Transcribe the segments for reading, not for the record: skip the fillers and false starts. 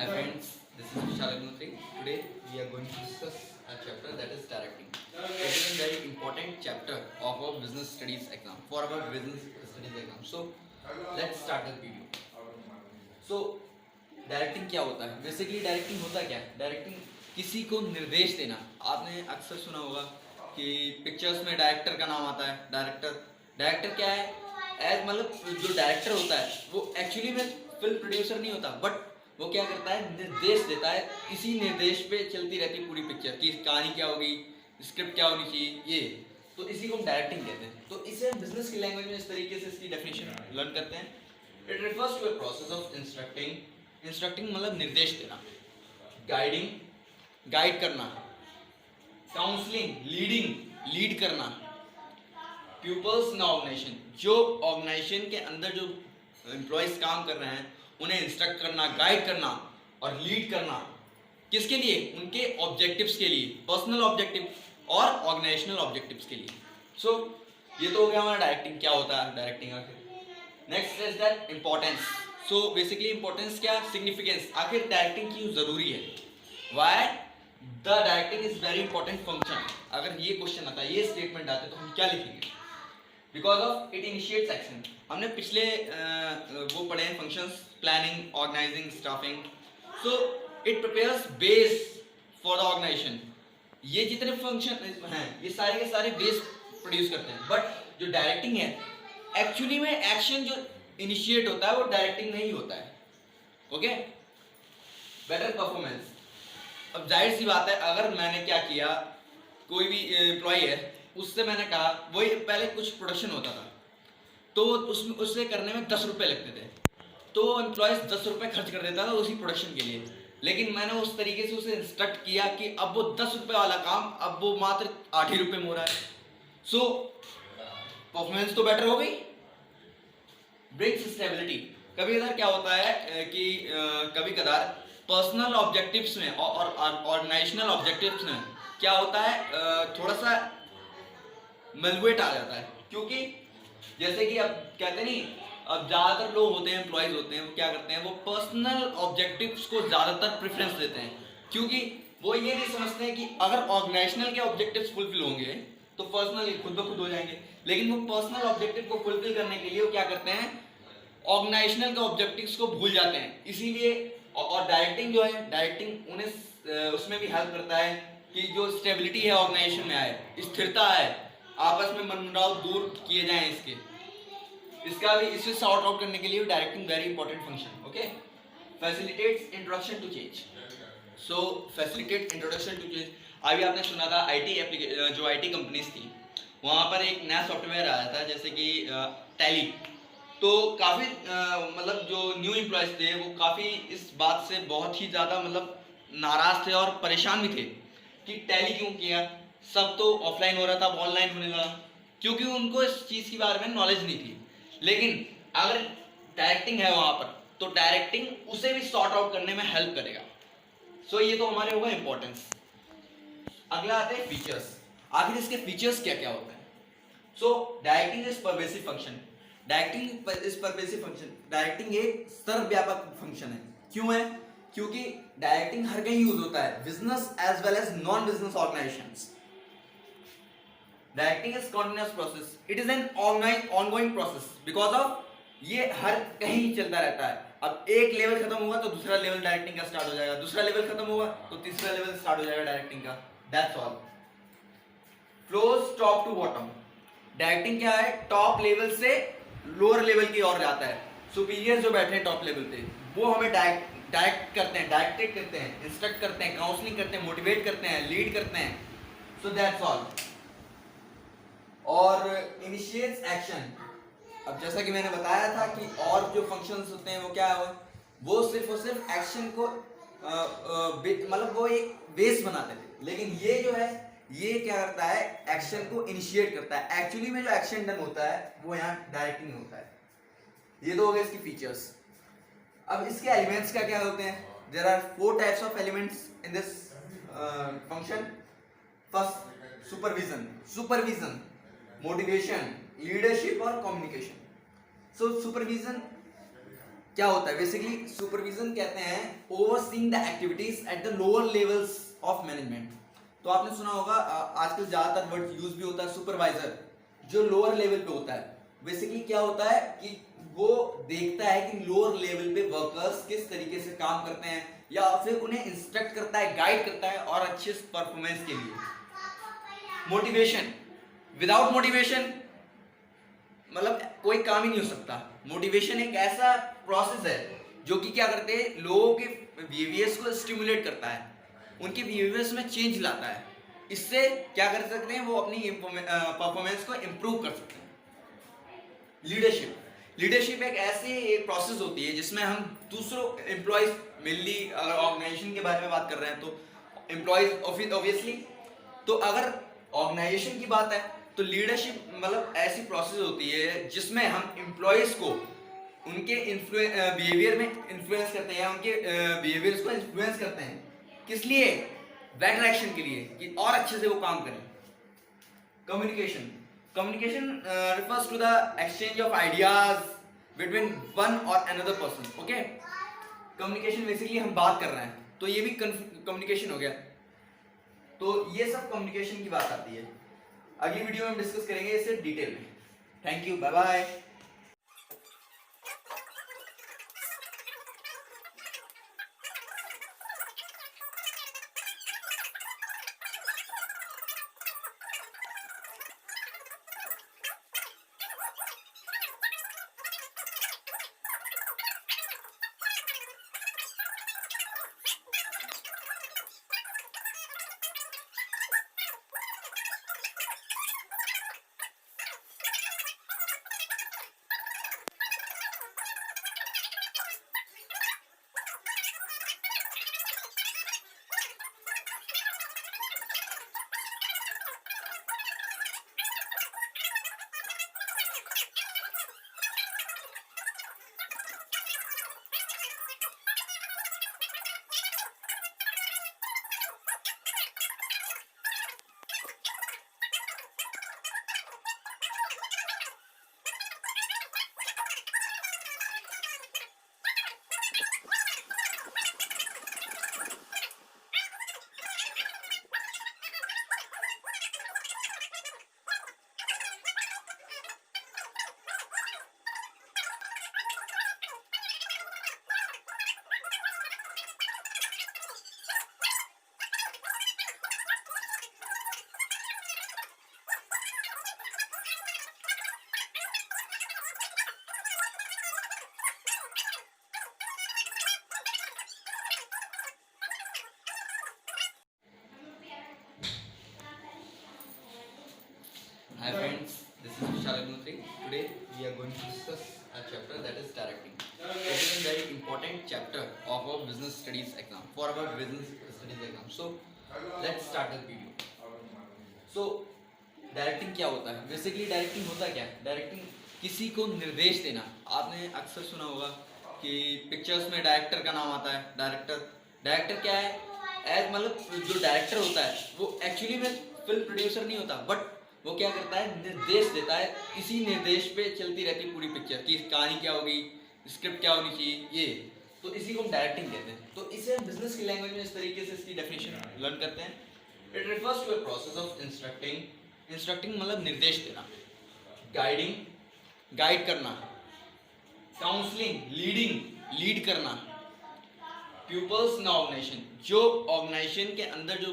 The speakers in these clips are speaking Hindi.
Hi friends, this is Vishal Agnotri. Today we are going to discuss a chapter that is directing. It is a very important chapter of our business studies exam, for our business studies exam. So let's start the video. So directing क्या होता है? बेसिकली डायरेक्टिंग होता क्या है? डायरेक्टिंग किसी को निर्देश देना. आपने अक्सर सुना होगा कि पिक्चर्स में डायरेक्टर का नाम आता है. डायरेक्टर क्या है? एज मतलब जो डायरेक्टर होता है वो एक्चुअली में फिल्म प्रोड्यूसर नहीं होता, बट वो क्या करता है, निर्देश देता है. इसी निर्देश पे चलती रहती है पूरी पिक्चर की कहानी क्या होगी, स्क्रिप्ट क्या होनी चाहिए, ये तो इसी को हम डायरेक्टिंग कहते हैं. तो इसे हम बिजनेस की लैंग्वेज में इस तरीके से इसकी डेफिनेशन लर्न करते हैं. It refers to a process of instructing मतलब निर्देश देना, गाइड करना, काउंसलिंग लीड करना पीपल्स इन ऑर्गेनाइजेशन. जो ऑर्गेनाइजेशन के अंदर जो एम्प्लॉयज काम कर रहे हैं उन्हें इंस्ट्रक्ट करना, गाइड करना और लीड करना. किसके लिए? उनके ऑब्जेक्टिव्स के लिए, पर्सनल ऑब्जेक्टिव और ऑर्गेनाइजेशनल ऑब्जेक्टिव्स के लिए. सो ये तो हो गया हमारा डायरेक्टिंग. क्या होता है डायरेक्टिंग? आखिर next is that importance. So basically importance क्या, सिग्निफिकेंस. आखिर डायरेक्टिंग क्यों जरूरी है? Why the directing is very important function. अगर ये क्वेश्चन आता है, ये स्टेटमेंट आता है, तो हम क्या लिखेंगे? Because of it initiates action. हमने पिछले वो पढ़े हैं functions, planning, organising, staffing. So it prepares base for the organisation. ये जितने फंक्शन हैं ये सारे के सारे बेस प्रोड्यूस करते हैं. बट जो डायरेक्टिंग है एक्चुअली में एक्शन जो इनिशिएट होता है वो डायरेक्टिंग नहीं होता है. Okay, better performance. अब जाहिर सी बात है, अगर मैंने क्या किया, कोई भी एम्प्लॉय है उससे मैंने कहा, वही पहले कुछ प्रोडक्शन होता था तो उससे करने में 10 रुपये लगते थे, तो एम्प्लॉयज 10 रुपये खर्च कर देता था उसी प्रोडक्शन के लिए. लेकिन मैंने उस तरीके से उसे इंस्ट्रक्ट किया कि अब वो 10 रुपये वाला काम अब वो मात्र 8 ही रुपये में हो रहा है. सो परफॉर्मेंस तो बेटर हो गई. Brings stability. कभी कदार क्या होता है कि कभी कदार पर्सनल ऑब्जेक्टिव्स में और ऑर्गेनाइजेशनल ऑब्जेक्टिव्स में क्या होता है, थोड़ा सा मिलवेट आ जाता है. क्योंकि जैसे कि अब कहते नहीं, अब ज़्यादातर लोग होते हैं, एम्प्लॉयज होते हैं, वो क्या करते हैं, वो पर्सनल ऑब्जेक्टिव्स को ज़्यादातर प्रेफरेंस देते हैं. क्योंकि वो ये नहीं समझते हैं कि अगर ऑर्गेनाइजेशनल के ऑब्जेक्टिव्स फुलफिल होंगे तो पर्सनल खुद ब खुद हो जाएंगे. लेकिन वो पर्सनल ऑब्जेक्टिव को फुलफिल करने के लिए वो क्या करते हैं, ऑर्गेनाइजेशनल के ऑब्जेक्टिव्स को भूल जाते हैं. इसीलिए और डायरेक्टिंग जो है, डायरेक्टिंग उन्हें उसमें भी हेल्प करता है कि जो स्टेबिलिटी है ऑर्गेनाइजेशन में आए, स्थिरता है, आपस में मनमुटाव दूर किए जाएं. इसका भी इसे सॉर्ट आउट करने के लिए directing very important function. Okay, facilitates introduction to change. So facilitate introduction to change. अभी आपने सुना था जो आईटी कंपनीज थी, वहाँ पर एक नया सॉफ्टवेयर आया था जैसे कि टैली. तो काफ़ी मतलब जो न्यू एम्प्लॉयज थे वो काफ़ी इस बात से बहुत ही ज़्यादा मतलब नाराज़ थे और परेशान भी थे कि टैली क्यों किया, सब तो ऑफलाइन हो रहा था, अब ऑनलाइन होने लगा. क्योंकि उनको इस चीज़ के बारे में नॉलेज नहीं थी. लेकिन अगर डायरेक्टिंग है वहाँ पर तो डायरेक्टिंग उसे भी सॉर्ट आउट करने में हेल्प करेगा. सो ये तो हमारे होगा इंपॉर्टेंस. अगला आते हैं फीचर्स. आखिर इसके फीचर्स क्या क्या होते हैं? So directing is pervasive function. Directing एक सर्वव्यापक फंक्शन है. क्यों है? क्योंकि डायरेक्टिंग हर कहीं यूज होता है, business as well as non business organisations. Directing is continuous process. It is an ongoing process because of ये हर कहीं चलता रहता है. अब एक लेवल खत्म होगा तो दूसरा लेवल डायरेक्टिंग का स्टार्ट हो जाएगा, दूसरा लेवल खत्म होगा तो तीसरा लेवल स्टार्ट हो जाएगा डायरेक्टिंग का. That's all. Flows top to bottom. Directing क्या है? टॉप लेवल से लोअर लेवल की ओर जाता है. सुपीरियर जो बैठे हैं टॉप लेवल पे वो हमें डायरेक्ट करते हैं, डायरेक्टेड करते हैं, इंस्ट्रक्ट करते हैं, काउंसलिंग करते हैं, मोटिवेट करते हैं, लीड करते हैं. So that's all. और इनिशिएट्स एक्शन. अब जैसा कि मैंने बताया था कि और जो फंक्शंस होते हैं वो क्या है, वो सिर्फ और सिर्फ एक्शन को मतलब वो एक बेस बनाते थे. लेकिन ये जो है ये क्या करता है, एक्शन को इनिशिएट करता है. एक्चुअली में जो एक्शन डन होता है वो यहाँ डायरेक्टिंग होता है. ये तो हो गए इसकी फीचर्स. अब इसके एलिमेंट्स क्या क्या होते हैं? There are 4 types of elements in this function. First supervision, motivation, leadership और कम्युनिकेशन. सो सुपरविजन क्या होता है बेसिकली सुपरविजन कहते हैं overseeing the activities at the lower levels of management. तो आपने सुना होगा आजकल ज्यादातर वर्ड यूज भी होता है सुपरवाइजर, जो लोअर लेवल पे होता है। बेसिकली क्या होता है कि वो देखता है कि लोअर लेवल पे वर्कर्स किस तरीके से काम करते हैं या फिर उन्हें इंस्ट्रक्ट करता है, गाइड करता है और अच्छे परफॉर्मेंस के लिए। मोटिवेशन, विदाउट मोटिवेशन मतलब कोई काम ही नहीं हो सकता। मोटिवेशन एक ऐसा प्रोसेस है जो कि क्या करते हैं, लोगों के बिहेवियर्स को स्टिमुलेट करता है, उनके बिहेवियर्स में चेंज लाता है। इससे क्या कर सकते हैं, वो अपनी परफॉर्मेंस को इम्प्रूव कर सकते हैं। लीडरशिप, लीडरशिप एक ऐसी प्रोसेस होती है जिसमें हम दूसरों एम्प्लॉयज, मेनली अगर ऑर्गेनाइजेशन के बारे में बात कर रहे हैं तो एम्प्लॉयज ऑब्वियसली, तो अगर ऑर्गेनाइजेशन की बात है तो लीडरशिप मतलब ऐसी प्रोसेस होती है जिसमें हम एम्प्लॉयज को उनके बिहेवियर में इन्फ्लुएंस करते हैं, उनके बिहेवियर्स को इन्फ्लुएंस करते हैं। किस लिए? बेटर एक्शन के लिए, कि और अच्छे से वो काम करें। Communication, communication refers to the exchange of ideas between one or another person. Okay, communication basically हम बात कर रहे हैं तो ये भी कम्युनिकेशन हो गया। तो ये सब कम्युनिकेशन की बात आती है। अगली वीडियो में हम डिस्कस करेंगे इसे डिटेल में। Thank you, bye bye. Hi friends, this is Vishal Agnotri. Today we are going to discuss a chapter that is directing. It is a very important chapter of our business studies exam, for our business studies exam. So let's start the video. So directing क्या होता है? बेसिकली डायरेक्टिंग होता क्या है? डायरेक्टिंग किसी को निर्देश देना। आपने अक्सर सुना होगा कि पिक्चर्स में डायरेक्टर का नाम आता है। डायरेक्टर क्या है? एज मतलब जो डायरेक्टर होता है वो एक्चुअली में फिल्म प्रोड्यूसर नहीं होता, बट वो क्या करता है, निर्देश देता है। इसी निर्देश पे चलती रहती पूरी पिक्चर की कहानी क्या होगी, स्क्रिप्ट क्या होनी चाहिए, ये तो इसी को हम डायरेक्टिंग कहते हैं। तो इसे हम बिजनेस की लैंग्वेज में इस तरीके से इसकी डेफिनेशन लर्न करते हैं। It refers to a process of instructing मतलब निर्देश देना, गाइड करना, काउंसलिंग लीड करना पीपल्स इन ऑर्गेनाइजेशन, जो ऑर्गेनाइजेशन के अंदर जो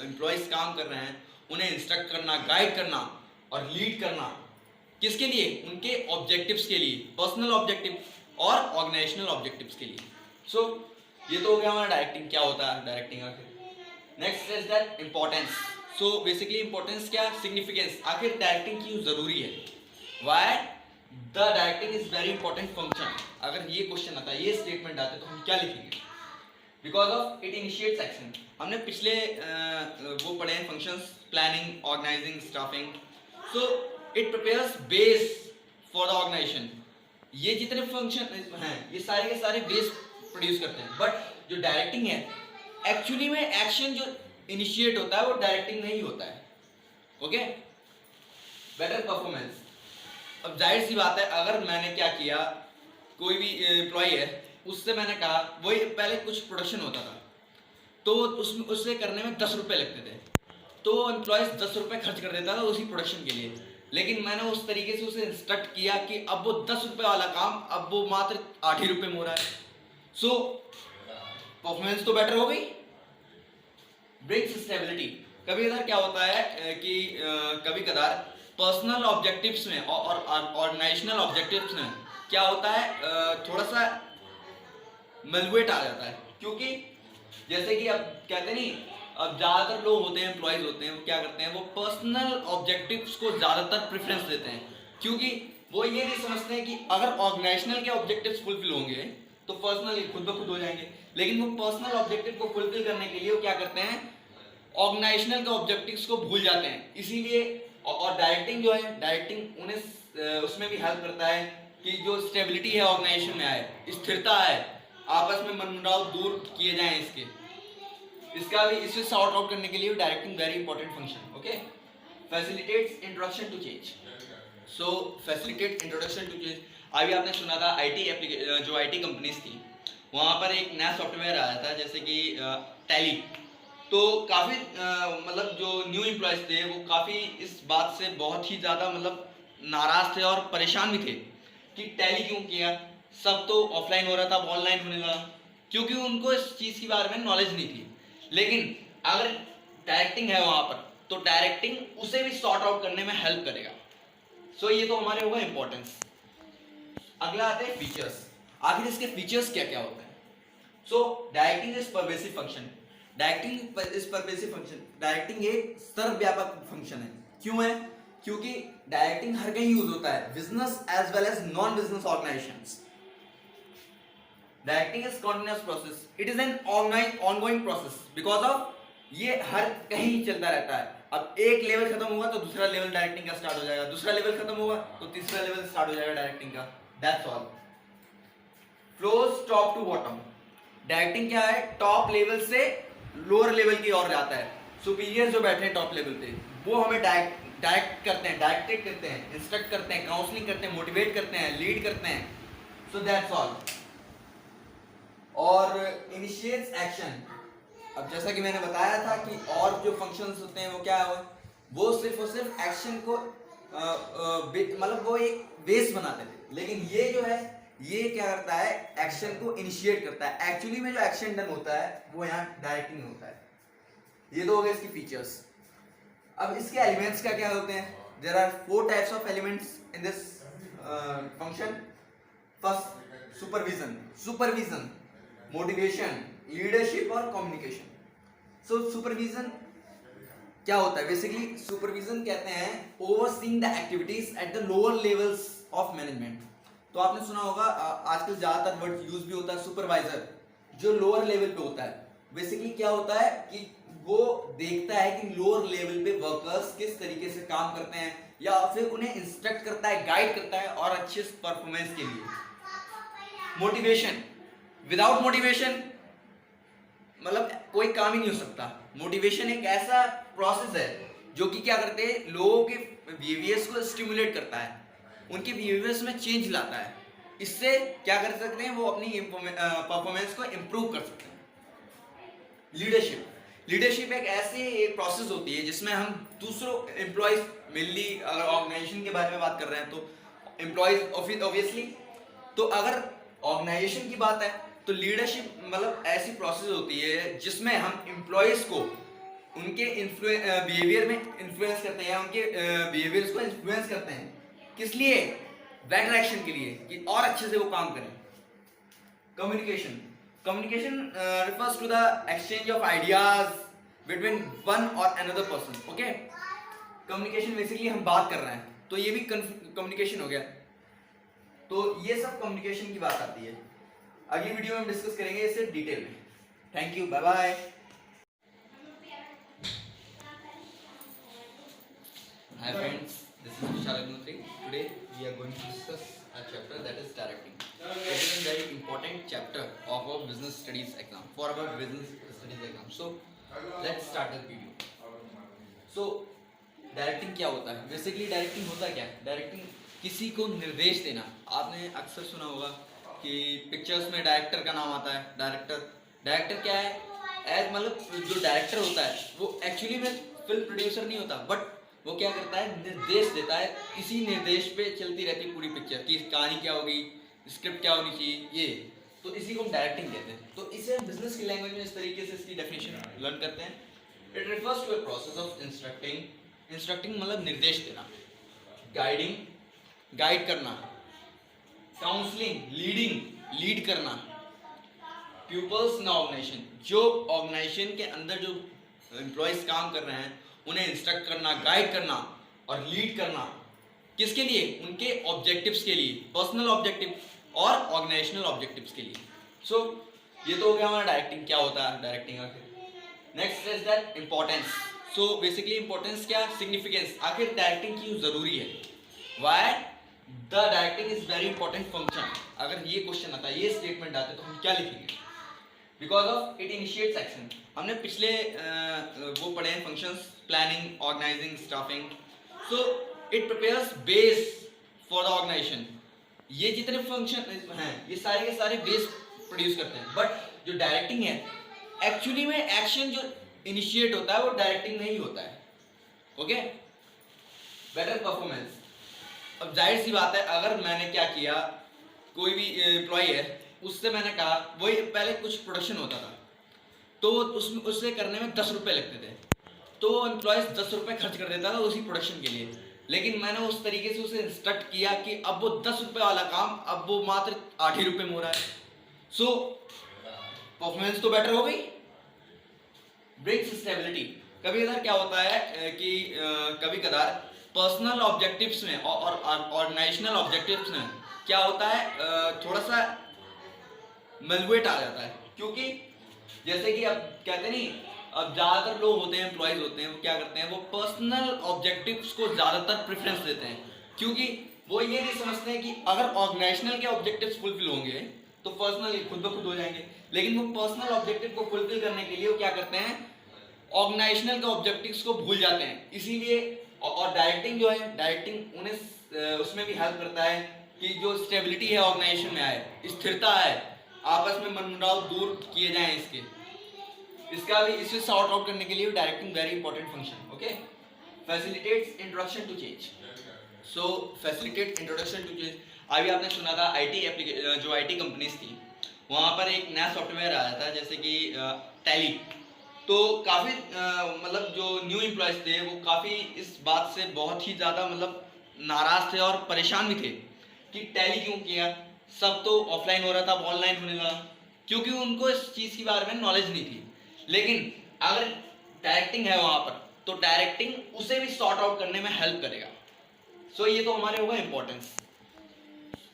एम्प्लॉयज काम कर रहे हैं उन्हें इंस्ट्रक्ट करना, गाइड करना और लीड करना। किसके लिए? उनके ऑब्जेक्टिव्स के लिए, पर्सनल ऑब्जेक्टिव और ऑर्गेनाइजेशनल ऑब्जेक्टिव्स के लिए। सो ये तो हो गया हमारा डायरेक्टिंग क्या होता है, डायरेक्टिंग। आखिर next is that importance. So basically importance क्या, सिग्निफिकेंस, आखिर डायरेक्टिंग क्यों जरूरी है, why the directing is very important function. अगर ये क्वेश्चन आता है, ये स्टेटमेंट आते तो हम क्या लिखेंगे? Because of it initiates action. हमने पिछले वो पढ़े हैं functions, planning, organising, staffing. So it prepares base for the organisation. ये जितने फंक्शन हैं ये सारे के सारे बेस प्रोड्यूस करते हैं। बट जो डायरेक्टिंग है एक्चुअली में एक्शन जो इनिशिएट होता है वो डायरेक्टिंग नहीं होता है। Okay, better performance. अब जाहिर सी बात है, अगर मैंने क्या किया, कोई भी एम्प्लॉय है उससे मैंने कहा, वही पहले कुछ प्रोडक्शन होता था तो उससे करने में 10 रुपये लगते थे, तो एम्प्लॉयज़ 10 रुपये खर्च कर देता था उसी प्रोडक्शन के लिए। लेकिन मैंने उस तरीके से उसे इंस्ट्रक्ट किया कि अब वो 10 रुपये वाला काम अब वो मात्र 8 ही रुपये में हो रहा है। सो परफॉर्मेंस तो बेटर हो गई। Brings stability. कभी कदार क्या होता है कि कभी कदार पर्सनल ऑब्जेक्टिव्स में और ऑर्गेनाइजेशनल ऑब्जेक्टिव्स में क्या होता है, थोड़ा सा मलवेट आ जाता है। क्योंकि जैसे कि अब कहते नहीं, अब ज़्यादातर लोग होते हैं, एम्प्लॉयज़ होते हैं, वो क्या करते हैं, वो पर्सनल ऑब्जेक्टिव्स को ज़्यादातर प्रेफरेंस देते हैं। क्योंकि वो ये नहीं समझते हैं कि अगर ऑर्गेनाइजेशनल के ऑब्जेक्टिव्स फुलफिल होंगे तो पर्सनल खुद ब खुद हो जाएंगे। लेकिन वो पर्सनल ऑब्जेक्टिव को फुलफिल करने के लिए वो क्या करते हैं, ऑर्गेनाइजेशनल के ऑब्जेक्टिव्स को भूल जाते हैं। इसीलिए और डायरेक्टिंग जो है, डायरेक्टिंग उन्हें उसमें भी हेल्प करता है कि जो स्टेबिलिटी है ऑर्गेनाइजेशन में आए, स्थिरता आए, आपस में मनमुटाव दूर किए जाएं इसका भी इसे सॉर्ट आउट करने के लिए directing very important function. Okay, facilitates introduction to change. So facilitate introduction to change. अभी आपने सुना था जो आईटी कंपनीज थी वहाँ पर एक नया सॉफ्टवेयर आया था जैसे कि टैली। तो काफ़ी मतलब जो न्यू एम्प्लॉयज़ थे वो काफ़ी इस बात से बहुत ही ज़्यादा मतलब नाराज़ थे और परेशान भी थे कि टैली क्यों किया, सब तो ऑफलाइन हो रहा था, अब ऑनलाइन होने लगा, क्योंकि उनको इस चीज़ के बारे में नॉलेज नहीं थी। लेकिन अगर डायरेक्टिंग है वहाँ पर तो डायरेक्टिंग उसे भी सॉर्ट आउट करने में हेल्प करेगा। सो ये तो हमारे होगा इंपॉर्टेंस। अगला आते हैं फीचर्स। आखिर इसके फीचर्स क्या क्या होते हैं। So directing is pervasive function. Directing एक सर्वव्यापक फंक्शन है। क्यों है? क्योंकि डायरेक्टिंग हर कहीं यूज होता है, business as well as non business organisations. Directing is continuous process, it is an ongoing process because of ये हर कहीं चलता रहता है। अब एक लेवल खत्म हुआ तो दूसरा लेवल डायरेक्टिंग का स्टार्ट हो जाएगा, दूसरा लेवल खत्म हुआ तो तीसरा लेवल स्टार्ट हो जाएगा डायरेक्टिंग का। That's all. Flows top to bottom. Directing क्या है, टॉप लेवल से लोअर लेवल की ओर जाता है। सुपीरियर जो बैठे हैं टॉप लेवल पे वो हमें डायरेक्ट करते हैं, डायरेक्टेड करते हैं, इंस्ट्रक्ट करते हैं, काउंसलिंग करते हैं, मोटिवेट करते हैं, लीड करते हैं। So that's all. और इनिशिएट्स एक्शन। अब जैसा कि मैंने बताया था कि और जो फंक्शंस होते हैं वो क्या है, वो सिर्फ और सिर्फ एक्शन को मतलब वो एक बेस बनाते थे। लेकिन ये जो है ये क्या करता है, एक्शन को इनिशिएट करता है। एक्चुअली में जो एक्शन डन होता है वो यहाँ डायरेक्टिंग होता है। ये तो हो गए इसकी फीचर्स। अब इसके एलिमेंट्स क्या क्या होते हैं। There are 4 types of elements in this function. First supervision, motivation, leadership और कम्युनिकेशन। सो सुपरविजन क्या होता है, बेसिकली सुपरविजन कहते हैं overseeing the activities at the lower levels of management. तो आपने सुना होगा आजकल ज्यादातर वर्ड यूज भी होता है सुपरवाइजर, जो लोअर लेवल पे होता है। बेसिकली क्या होता है कि वो देखता है कि लोअर लेवल पे वर्कर्स किस तरीके से काम करते हैं या फिर उन्हें इंस्ट्रक्ट करता है, गाइड करता है और अच्छे परफॉर्मेंस के लिए। मोटिवेशन, विदाउट मोटिवेशन मतलब कोई काम ही नहीं हो सकता। मोटिवेशन एक ऐसा प्रोसेस है जो कि क्या करते हैं, लोगों के बिहेवियर्स को स्टिमुलेट करता है, उनके बिहेवियर्स में चेंज लाता है। इससे क्या कर सकते हैं, वो अपनी परफॉर्मेंस को इम्प्रूव कर सकते हैं। लीडरशिप एक ऐसी प्रोसेस होती है जिसमें हम दूसरों एम्प्लॉयज, मेनली अगर ऑर्गेनाइजेशन के बारे में बात कर रहे हैं तो एम्प्लॉयज ऑब्वियसली, तो अगर ऑर्गेनाइजेशन की बात है तो लीडरशिप मतलब ऐसी प्रोसेस होती है जिसमें हम एम्प्लॉयज को उनके बिहेवियर में इन्फ्लुएंस करते हैं, उनके बिहेवियर्स को इन्फ्लुएंस करते हैं। किस लिए? बेटर एक्शन के लिए, कि और अच्छे से वो काम करें। Communication refers to the exchange of ideas between one or another person. Okay, communication basically हम बात कर रहे हैं तो ये भी कम्युनिकेशन हो गया। तो ये सब कम्युनिकेशन की बात आती है। अगली वीडियो में हम डिस्कस करेंगे इसे डिटेल में। Thank you, bye bye. Hi friends, this is Vishal Agnotri. Today we are going to discuss a chapter that is directing. It is a very important chapter of our business studies exam, for our business studies exam. So let's start the video. So directing क्या होता है? बेसिकली डायरेक्टिंग होता क्या है? डायरेक्टिंग किसी को निर्देश देना। आपने अक्सर सुना होगा कि पिक्चर्स में डायरेक्टर का नाम आता है। डायरेक्टर क्या है, एज मतलब जो डायरेक्टर होता है वो एक्चुअली में फिल्म प्रोड्यूसर नहीं होता, बट वो क्या करता है, निर्देश देता है। इसी निर्देश पे चलती रहती है पूरी पिक्चर की कहानी क्या होगी, स्क्रिप्ट क्या होनी चाहिए, ये तो इसी को हम डायरेक्टिंग कहते हैं। तो इसे हम बिजनेस की लैंग्वेज में इस तरीके से इसकी डेफिनेशन लर्न करते हैं। It refers to a process of instructing मतलब निर्देश देना, गाइड करना, काउंसलिंग लीड करना, पीपल्स इन ऑर्गेनाइजेशन जो ऑर्गेनाइजेशन के अंदर जो एम्प्लॉयज काम कर रहे हैं उन्हें इंस्ट्रक्ट करना, गाइड करना और लीड करना, किसके लिए, उनके ऑब्जेक्टिव्स के लिए, पर्सनल ऑब्जेक्टिव और ऑर्गेनाइजेशनल ऑब्जेक्टिव्स के लिए। सो ये तो हो गया हमारा डायरेक्टिंग क्या होता है, डायरेक्टिंग। आखिर next is that importance. So basically importance क्या, सिग्निफिकेंस, आखिर डायरेक्टिंग क्यों जरूरी है, why the directing is very important function. अगर ये क्वेश्चन आता है, ये स्टेटमेंट आता है, तो हम क्या लिखेंगे, because of it initiates action. हमने पिछले वो पढ़े हैं functions, planning, organising, staffing. So it prepares base for the organisation. ये जितने फंक्शन हैं ये सारे के सारे बेस प्रोड्यूस करते हैं, बट जो डायरेक्टिंग है एक्चुअली में एक्शन जो इनिशिएट होता है वो डायरेक्टिंग में ही होता है। Okay, better performance. अब जाहिर सी बात है, अगर मैंने क्या किया, कोई भी एम्प्लॉय है उससे मैंने कहा, वही पहले कुछ प्रोडक्शन होता था तो उससे करने में 10 रुपये लगते थे, तो एम्प्लॉयज 10 रुपये खर्च कर देता था उसी प्रोडक्शन के लिए। लेकिन मैंने उस तरीके से उसे इंस्ट्रक्ट किया कि अब वो 10 रुपये वाला काम अब वो मात्र 8 ही रुपये में हो रहा है। सो परफॉर्मेंस तो बेटर हो गई। Brings stability. कभी कदार क्या होता है कि कभी कदार पर्सनल ऑब्जेक्टिव्स में और ऑर्गेनाइजेशनल ऑब्जेक्टिव्स में क्या होता है, थोड़ा सा मिलवेट आ जाता है। क्योंकि जैसे कि अब कहते नहीं, अब ज़्यादातर लोग होते हैं, एम्प्लॉयज होते हैं, वो क्या करते हैं, वो पर्सनल ऑब्जेक्टिव्स को ज़्यादातर प्रेफरेंस देते हैं, क्योंकि वो ये नहीं समझते हैं कि अगर ऑर्गेनाइजेशनल के ऑब्जेक्टिव्स फुलफिल होंगे तो पर्सनल खुद ब खुद हो जाएंगे। लेकिन वो पर्सनल ऑब्जेक्टिव को फुलफिल करने के लिए वो क्या करते हैं, ऑर्गेनाइजेशनल के ऑब्जेक्टिव्स को भूल जाते हैं। इसीलिए और डायरेक्टिंग जो है, डायरेक्टिंग उन्हें उसमें भी हेल्प करता है कि जो स्टेबिलिटी है ऑर्गेनाइजेशन में आए, स्थिरता है, आपस में मनमुटाव दूर किए जाएं इसका भी, इसे सॉर्ट आउट करने के लिए directing very important function. Okay, facilitates introduction to change. So facilitate introduction to change. अभी आपने सुना था जो आईटी कंपनीज थी वहाँ पर एक नया सॉफ्टवेयर आया था जैसे कि टैली। तो काफ़ी मतलब जो न्यू एम्प्लॉयज थे वो काफ़ी इस बात से बहुत ही ज़्यादा मतलब नाराज़ थे और परेशान भी थे कि टैली क्यों किया, सब तो ऑफलाइन हो रहा था, अब ऑनलाइन होने लगा, क्योंकि उनको इस चीज़ के बारे में नॉलेज नहीं थी। लेकिन अगर डायरेक्टिंग है वहाँ पर तो डायरेक्टिंग उसे भी सॉर्ट आउट करने में हेल्प करेगा। सो ये तो हमारे होगा इंपॉर्टेंस।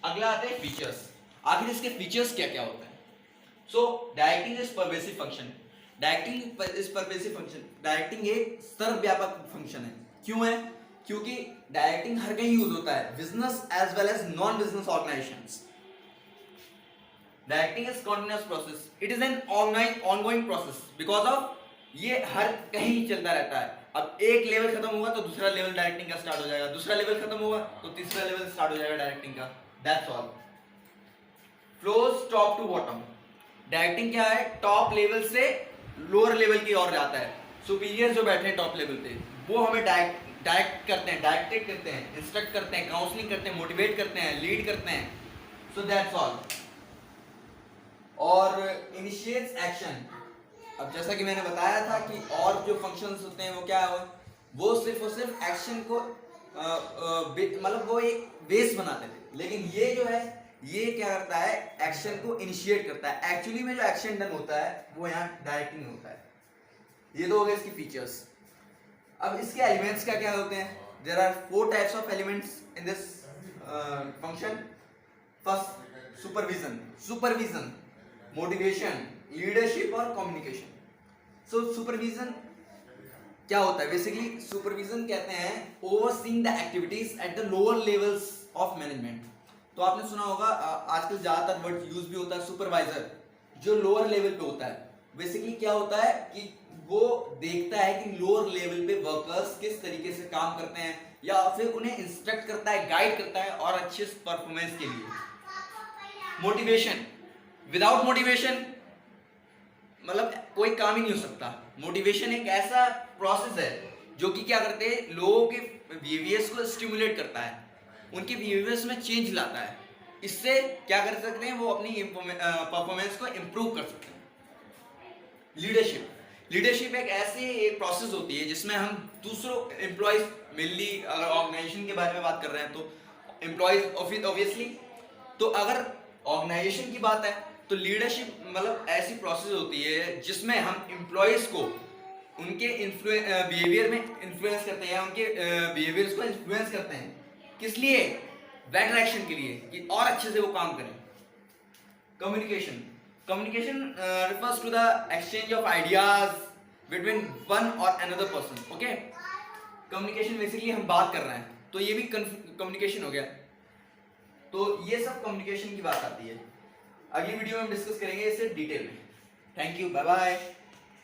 अगला आते हैं फीचर्स। आखिर इसके फीचर्स क्या क्या होते हैं। So directing is pervasive function. Directing एक सर्वव्यापक फंक्शन है। क्यों है, क्योंकि डायरेक्टिंग हर कहीं यूज होता है, business as well as non business organisations. Directing is continuous process, it is an ongoing process, because of ये हर कहीं चलता रहता है। अब एक लेवल खत्म हुआ तो दूसरा लेवल डायरेक्टिंग का स्टार्ट हो जाएगा, दूसरा लेवल खत्म हुआ तो तीसरा लेवल स्टार्ट हो जाएगा डायरेक्टिंग का। That's all. Flows top to bottom. Directing क्या है, टॉप लेवल से लोअर लेवल की ओर जाता है। सुपीरियर जो बैठे हैं टॉप लेवल पे वो हमें डायरेक्ट करते हैं, डायरेक्टेड करते हैं, इंस्ट्रक्ट करते हैं, काउंसलिंग करते हैं, मोटिवेट करते हैं, लीड करते हैं। So that's all. और इनिशिएट्स एक्शन। अब जैसा कि मैंने बताया था कि और जो फंक्शंस होते हैं वो क्या है, वो सिर्फ और सिर्फ एक्शन को मतलब वो एक बेस बनाते थे। लेकिन ये जो है ये क्या करता है, एक्शन को इनिशिएट करता है। एक्चुअली में जो एक्शन डन होता है वो यहाँ डायरेक्टिंग में होता है। ये तो हो गए इसकी फीचर्स। अब इसके एलिमेंट्स क्या क्या होते हैं। There are 4 types of elements in this function. First supervision, motivation, leadership और कम्युनिकेशन। सो सुपरविजन क्या होता है, बेसिकली सुपरविजन कहते हैं overseeing the activities at the lower levels of management. तो आपने सुना होगा आजकल ज्यादातर वर्ड यूज भी होता है सुपरवाइजर, जो लोअर लेवल पे होता है। बेसिकली क्या होता है कि वो देखता है कि लोअर लेवल पे वर्कर्स किस तरीके से काम करते हैं या फिर उन्हें इंस्ट्रक्ट करता है, गाइड करता है और अच्छे परफॉर्मेंस के लिए। मोटिवेशन, विदाउट मोटिवेशन मतलब कोई काम ही नहीं हो सकता। मोटिवेशन एक ऐसा प्रोसेस है जो कि क्या करते हैं, लोगों के बिहेवियर्स को स्टिमुलेट करता है, उनके बिहेवियर्स में चेंज लाता है। इससे क्या कर सकते हैं, वो अपनी परफॉर्मेंस को इम्प्रूव कर सकते हैं। लीडरशिप, लीडरशिप एक ऐसी एक प्रोसेस होती है जिसमें हम दूसरों एम्प्लॉयज, मेनली अगर ऑर्गेनाइजेशन के बारे में बात कर रहे हैं तो एम्प्लॉयज ऑब्वियसली, तो अगर ऑर्गेनाइजेशन की बात है तो लीडरशिप मतलब ऐसी प्रोसेस होती है जिसमें हम एम्प्लॉयज को उनके बिहेवियर में इन्फ्लुएंस करते हैं, उनके बिहेवियर्स को इन्फ्लुएंस करते हैं। किस लिए? बेटर एक्शन के लिए, कि और अच्छे से वो काम करें। Communication, communication refers to the exchange of ideas between one or another person, okay? Communication basically हम बात कर रहे हैं तो ये भी कम्युनिकेशन हो गया। तो ये सब कम्युनिकेशन की बात आती है। अगली वीडियो में हम डिस्कस करेंगे इसे डिटेल में। Thank you, bye bye.